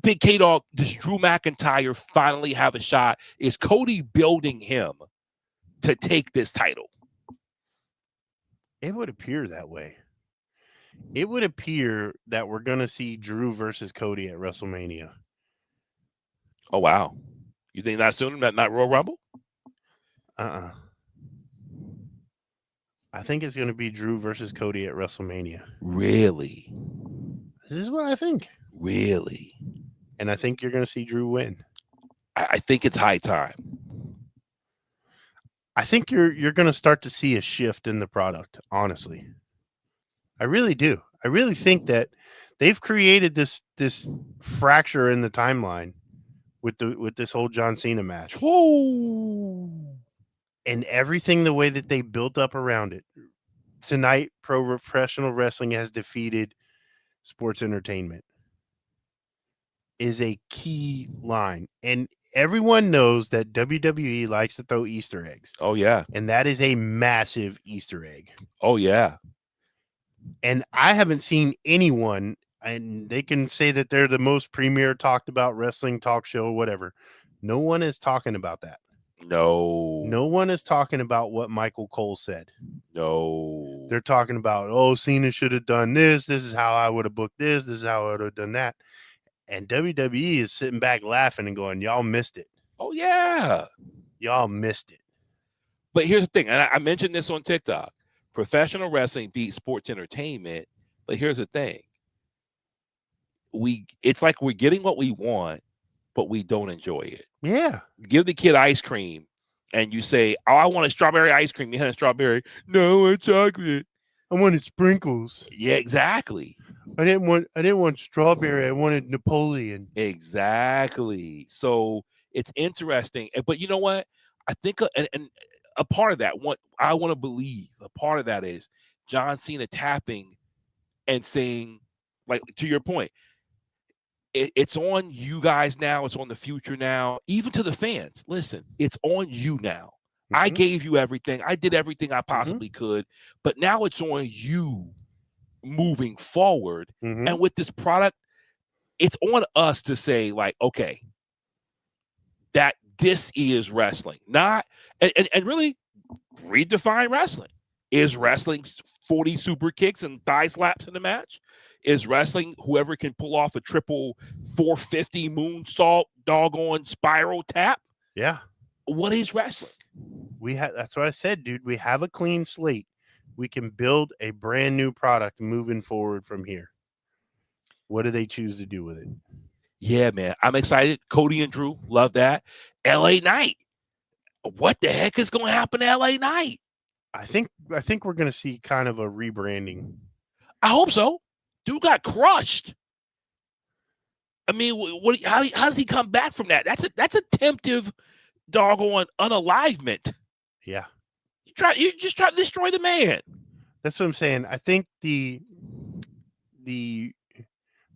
Big K-Dog, does Drew McIntyre finally have a shot? Is Cody building him to take this title? It would appear that way. It would appear that we're going to see Drew versus Cody at WrestleMania. Oh, wow. You think that's soon? Not Royal Rumble? I think it's going to be Drew versus Cody at WrestleMania. Really? This is what I think. Really? And I think you're going to see Drew win. I think it's high time. I think you're going to start to see a shift in the product, honestly. I really do. I really think that they've created this fracture in the timeline with this whole John Cena match. Whoa. And everything the way that they built up around it. Tonight, professional wrestling has defeated sports entertainment is a key line. And everyone knows that WWE likes to throw Easter eggs. Oh, yeah. And that is a massive Easter egg. Oh, yeah. And I haven't seen anyone, and they can say that they're the most premier talked about wrestling talk show or whatever. No one is talking about that. No one is talking about what Michael Cole said. No. They're talking about, Cena should have done this. This is how I would have booked this. This is how I would have done that. And WWE is sitting back laughing and going, y'all missed it. Oh, yeah. Y'all missed it. But here's the thing. And I mentioned this on TikTok. Professional wrestling beats sports entertainment. But here's the thing. It's like we're getting what we want, but we don't enjoy it. Yeah. Give the kid ice cream and you say, oh, I want a strawberry ice cream. You had a strawberry. No, I want chocolate. I wanted sprinkles. Yeah, exactly. I didn't want strawberry. I wanted Napoleon. Exactly. So it's interesting. But you know what? I think and a part of that, what I want to believe, a part of that is John Cena tapping and saying, like, to your point, it's on you guys now. It's on the future now. Even to the fans, listen, it's on you now. Mm-hmm. I gave you everything. I did everything I possibly could. But now it's on you moving forward. Mm-hmm. And with this product, it's on us to say, like, okay, that this is wrestling. Not and really redefine wrestling. Is wrestling 40 super kicks and thigh slaps in the match? Is wrestling whoever can pull off a triple 450 moonsault doggone spiral tap? Yeah. What is wrestling? That's what I said, dude. We have a clean slate. We can build a brand new product moving forward from here. What do they choose to do with it? Yeah, man. I'm excited. Cody and Drew, love that. LA Knight. What the heck is going to happen to LA Knight? I think we're going to see kind of a rebranding. I hope so. Dude got crushed. I mean, how does he come back from that? That's a temptive doggone unalivement. Yeah. You just try to destroy the man. That's what I'm saying. I think I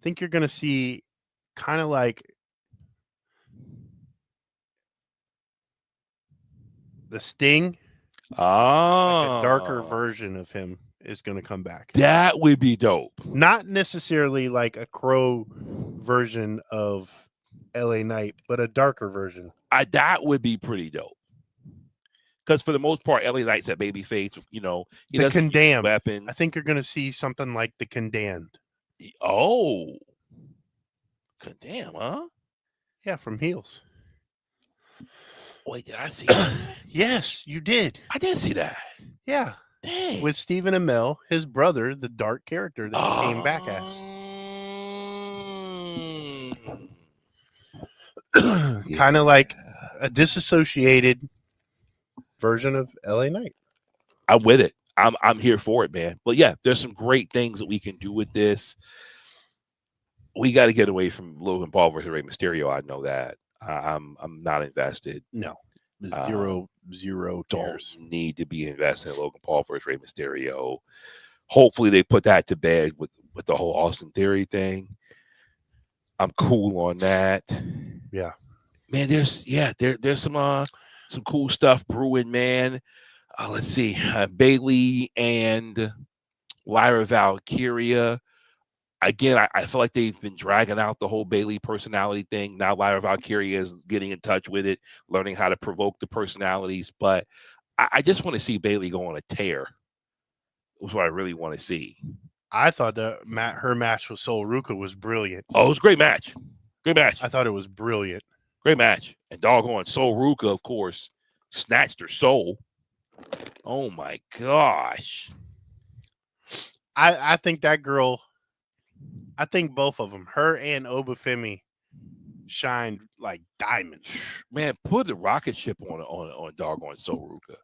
think you're going to see kind of like the Sting Oh, Like a darker version of him is going to come back. That would be dope. Not necessarily like a Crow version of LA Knight, but a darker version. That would be pretty dope. Because for the most part, LA Knight's a babyface. You know, he The doesn't use Condemned. weapons. I think you're going to see something like the Condemned. Oh, Condemn, huh? Yeah, from Heels. Wait, did I see that? Yes, you did. I did see that. Yeah. Dang. With Stephen Amell, his brother, the dark character that he came back as. Kind of like a disassociated version of LA Knight. I'm with it. I'm here for it, man. But yeah, there's some great things that we can do with this. We got to get away from Logan Paul versus Rey Mysterio. I know that. I'm not invested. No. Zero cares. Don't need to be invested in Logan Paul versus Rey Mysterio. Hopefully they put that to bed with the whole Austin Theory thing. I'm cool on that. Yeah. Man, there's some cool stuff brewing, man. Let's see. Bayley and Lyra Valkyria. Again, I feel like they've been dragging out the whole Bayley personality thing. Now Lyra Valkyria is getting in touch with it, learning how to provoke the personalities. But I just want to see Bayley go on a tear. That's what I really want to see. I thought that her match with Sol Ruka was brilliant. Oh, it was a great match. Great match. I thought it was brilliant. Great match. And doggone Sol Ruka, of course, snatched her soul. Oh, my gosh. I think that girl, I think both of them, her and Obafemi, shined like diamonds. Man, put the rocket ship on doggone Sol Ruka.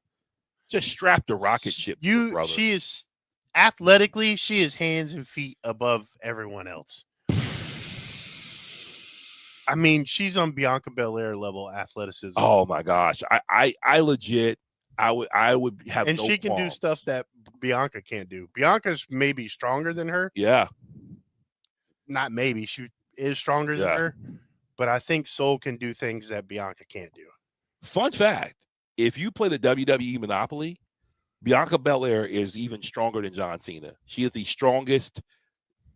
Just strap the rocket ship to her, brother. She is athletically, she is hands and feet above everyone else. I mean, she's on Bianca Belair level athleticism. Oh my gosh. I legit I would have and no she can do qualms. stuff that Bianca can't do. Bianca's maybe stronger than her. Yeah. Not maybe, she is stronger than her. But I think Sol can do things that Bianca can't do. Fun fact, if you play the WWE Monopoly, Bianca Belair is even stronger than John Cena. She is the strongest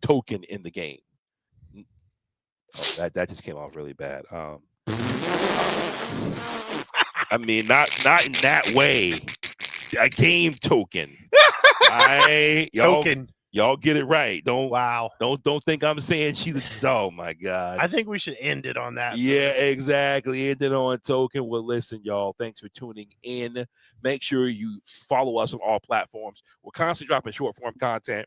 token in the game. Oh, that just came off really bad. I mean, not in that way. A game token. Token. Y'all get it right. Wow. Don't think I'm saying she's. Oh my God. I think we should end it on that. Yeah, exactly. End it on token. Well, listen, y'all. Thanks for tuning in. Make sure you follow us on all platforms. We're constantly dropping short form content.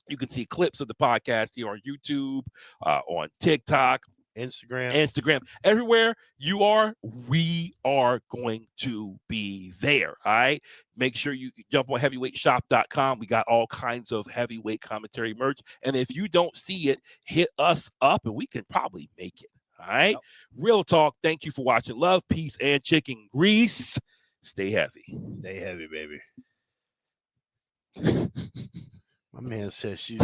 You can see clips of the podcast here on YouTube, on TikTok, Instagram, everywhere you are, we are going to be there. All right. Make sure you jump on heavyweightshop.com. We got all kinds of heavyweight commentary merch. And if you don't see it, hit us up and we can probably make it. All right. Yep. Real talk. Thank you for watching. Love, peace, and chicken grease. Stay heavy. Stay heavy, baby. My man says she's